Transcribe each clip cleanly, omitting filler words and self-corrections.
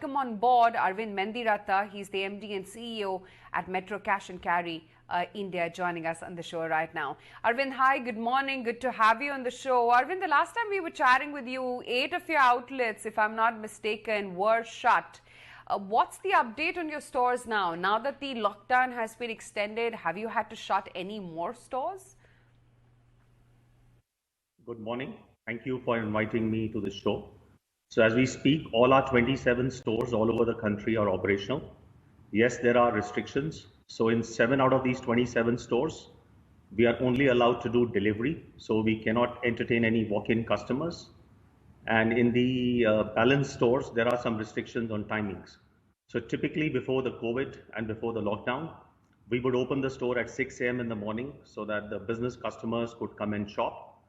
Welcome on board Arvind Mendiratha. He's the MD and CEO at Metro Cash and Carry India, joining us on the show right now. Arvind, hi, good morning. Good to have you on the show. Arvind, the last time we were chatting with you, 8 of your outlets, if I'm not mistaken, were shut. What's the update on your stores now? Now that the lockdown has been extended, have you had to shut any more stores? Good morning. Thank you for inviting me to the show. So as we speak, all our 27 stores all over the country are operational. Yes, there are restrictions. So in 7 out of these 27 stores, we are only allowed to do delivery. So we cannot entertain any walk-in customers. And in the balance stores, there are some restrictions on timings. So typically before the COVID and before the lockdown, we would open the store at 6 a.m. in the morning so that the business customers could come and shop.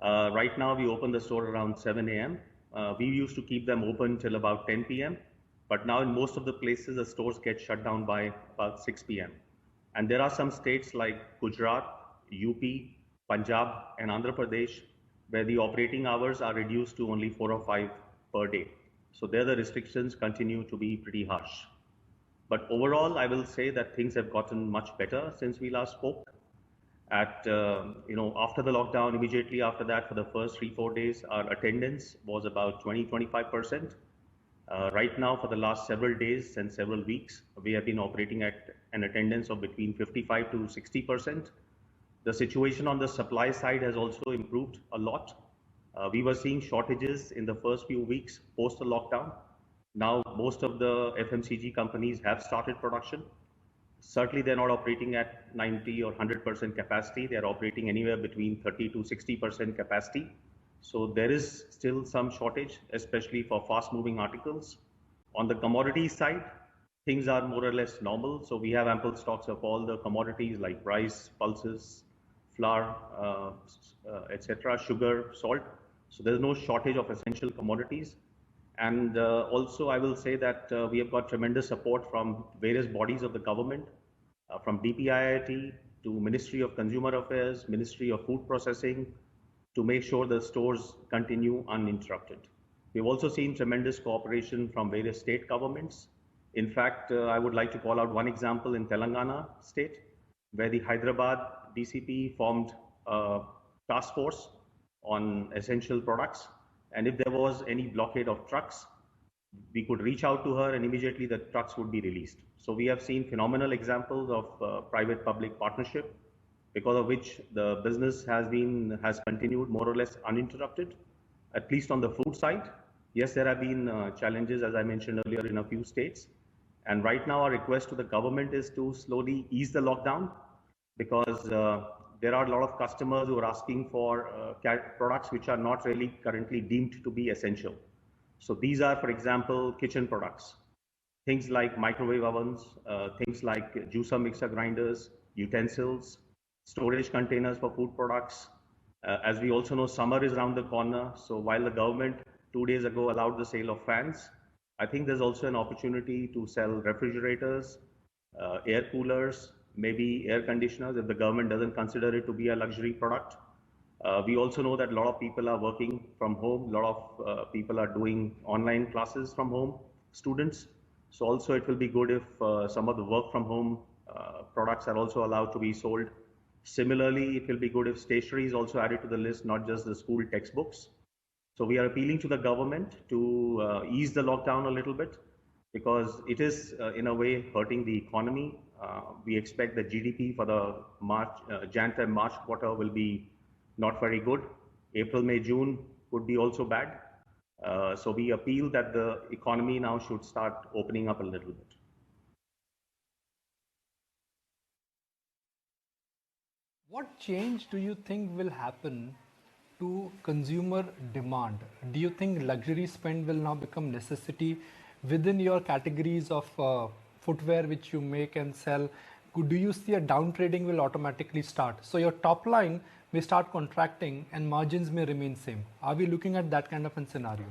Right now, we open the store around 7 a.m. We used to keep them open till about 10 p.m. But now in most of the places, the stores get shut down by about 6 p.m. And there are some states like Gujarat, UP, Punjab, and Andhra Pradesh, where the operating hours are reduced to only 4 or 5 per day. So there the restrictions continue to be pretty harsh. But overall, I will say that things have gotten much better since we last spoke. After the lockdown, immediately after that, for the first 3-4 days, our attendance was about 20-25%. Right now, for the last several days and several weeks, we have been operating at an attendance of between 55 to 60%. The situation on the supply side has also improved a lot. We were seeing shortages in the first few weeks post the lockdown. Now, most of the FMCG companies have started production. Certainly, they're not operating at 90 or 100% capacity. They're operating anywhere between 30 to 60% capacity. So there is still some shortage, especially for fast-moving articles. On the commodity side, things are more or less normal. So we have ample stocks of all the commodities like rice, pulses, flour, etc., sugar, salt. So there's no shortage of essential commodities. And also, I will say that we have got tremendous support from various bodies of the government, from DPIIT to Ministry of Consumer Affairs, Ministry of Food Processing, to make sure the stores continue uninterrupted. We've also seen tremendous cooperation from various state governments. In fact, I would like to call out one example in Telangana state, where the Hyderabad DCP formed a task force on essential products. And if there was any blockade of trucks, we could reach out to her and immediately the trucks would be released. So we have seen phenomenal examples of private-public partnership, because of which the business has continued more or less uninterrupted, at least on the food side. Yes, there have been challenges, as I mentioned earlier, in a few states. And right now, our request to the government is to slowly ease the lockdown, because there are a lot of customers who are asking for products which are not really currently deemed to be essential. So these are, for example, kitchen products, things like microwave ovens, things like juicer mixer grinders, utensils, storage containers for food products. As we also know, summer is around the corner. So while the government 2 days ago allowed the sale of fans, I think there's also an opportunity to sell refrigerators, air coolers, maybe air conditioners if the government doesn't consider it to be a luxury product. We also know that a lot of people are working from home. A lot of people are doing online classes from home, students. So also it will be good if some of the work from home products are also allowed to be sold. Similarly, it will be good if stationery is also added to the list, not just the school textbooks. So we are appealing to the government to ease the lockdown a little bit, because it is in a way hurting the economy. We expect the GDP for the Jan-Feb-March quarter will be not very good. April, May, June could be also bad. So we appeal that the economy now should start opening up a little bit. What change do you think will happen to consumer demand? Do you think luxury spend will now become necessity within your categories of footwear which you make and sell? Do you see a downtrading will automatically start? So your top line may start contracting and margins may remain same. Are we looking at that kind of a scenario?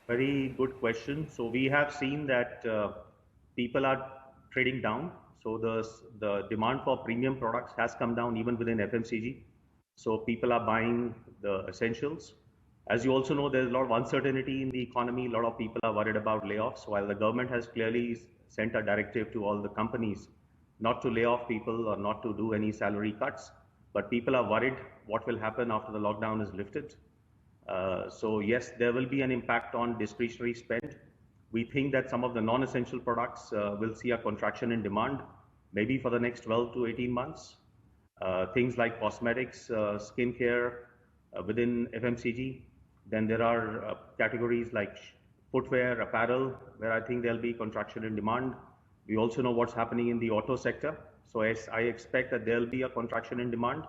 Very good question. So we have seen that people are trading down. So the demand for premium products has come down even within FMCG. So people are buying the essentials. As you also know, there's a lot of uncertainty in the economy. A lot of people are worried about layoffs. While the government has clearly sent a directive to all the companies not to lay off people or not to do any salary cuts, but people are worried what will happen after the lockdown is lifted. So yes, there will be an impact on discretionary spend. We think that some of the non-essential products will see a contraction in demand, maybe for the next 12 to 18 months. Things like cosmetics, skincare within FMCG. Then there are categories like footwear, apparel, where I think there'll be contraction in demand. We also know what's happening in the auto sector. So yes, I expect that there'll be a contraction in demand.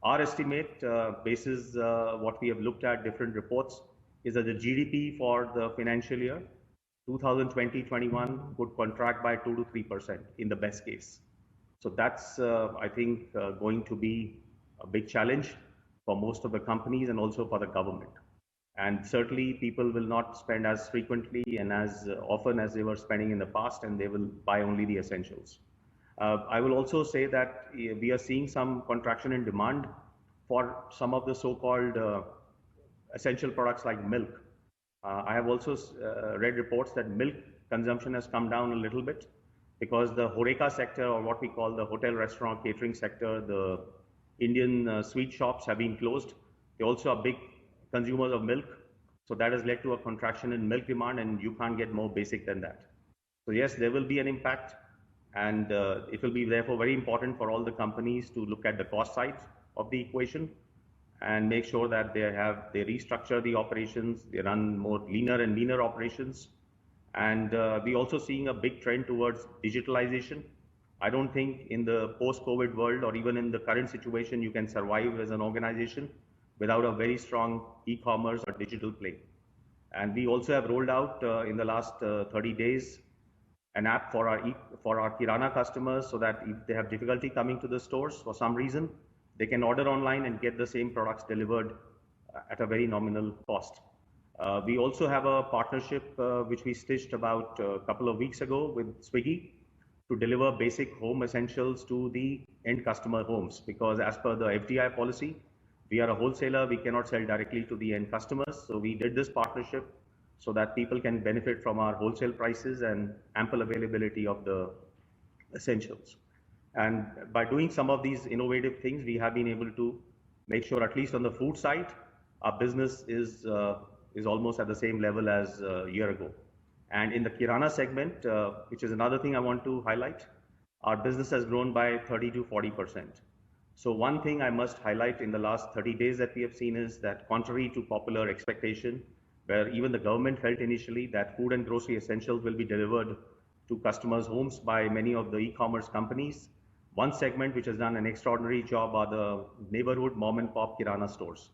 Our estimate, basis what we have looked at different reports, is that the GDP for the financial year 2020-21 would contract by 2 to 3% in the best case. So that's, I think, going to be a big challenge for most of the companies and also for the government. And certainly people will not spend as frequently and as often as they were spending in the past, and they will buy only the essentials. I will also say that we are seeing some contraction in demand for some of the so-called essential products like milk. I have also read reports that milk consumption has come down a little bit because the HoReCa sector, or what we call the hotel, restaurant, catering sector, the Indian sweet shops have been closed. They also are big consumers of milk. So that has led to a contraction in milk demand, and you can't get more basic than that. So yes, there will be an impact, and it will be therefore very important for all the companies to look at the cost side of the equation and make sure that they restructure the operations, they run more leaner and meaner operations. And we're also seeing a big trend towards digitalization. I don't think in the post-COVID world, or even in the current situation, you can survive as an organization without a very strong e-commerce or digital play. And we also have rolled out in the last 30 days an app for our Kirana customers, so that if they have difficulty coming to the stores for some reason, they can order online and get the same products delivered at a very nominal cost. We also have a partnership which we stitched about a couple of weeks ago with Swiggy to deliver basic home essentials to the end customer homes, because as per the FDI policy, we are a wholesaler, we cannot sell directly to the end customers. So we did this partnership so that people can benefit from our wholesale prices and ample availability of the essentials. And by doing some of these innovative things, we have been able to make sure, at least on the food side, our business is almost at the same level as a year ago. And in the Kirana segment, which is another thing I want to highlight, our business has grown by 30 to 40%. So one thing I must highlight in the last 30 days that we have seen is that, contrary to popular expectation, where even the government felt initially that food and grocery essentials will be delivered to customers' homes by many of the e-commerce companies, one segment which has done an extraordinary job are the neighborhood mom and pop Kirana stores.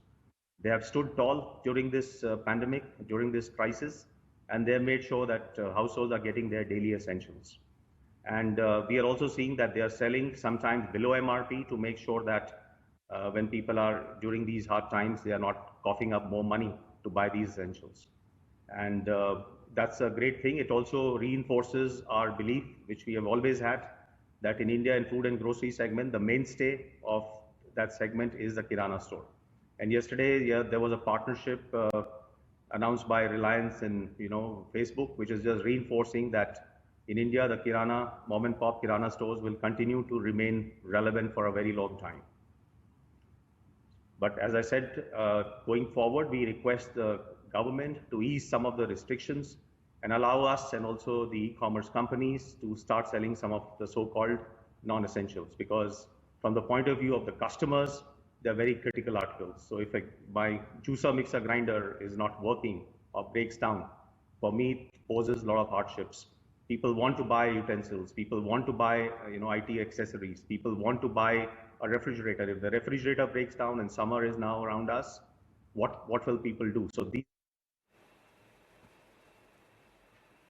They have stood tall during this pandemic, during this crisis, and they have made sure that households are getting their daily essentials. And we are also seeing that they are selling sometimes below MRP to make sure that when people are during these hard times, they are not coughing up more money to buy these essentials. And that's a great thing. It also reinforces our belief, which we have always had, that in India, in food and grocery segment, the mainstay of that segment is the Kirana store. And yesterday, there was a partnership announced by Reliance and Facebook, which is just reinforcing that in India, the Kirana, mom and pop Kirana stores will continue to remain relevant for a very long time. But as I said, going forward, we request the government to ease some of the restrictions and allow us and also the e-commerce companies to start selling some of the so-called non-essentials, because from the point of view of the customers, they're very critical articles. So if my juicer mixer grinder is not working or breaks down, for me, it poses a lot of hardships. People want to buy utensils. People want to buy, IT accessories. People want to buy a refrigerator. If the refrigerator breaks down and summer is now around us, what will people do? So these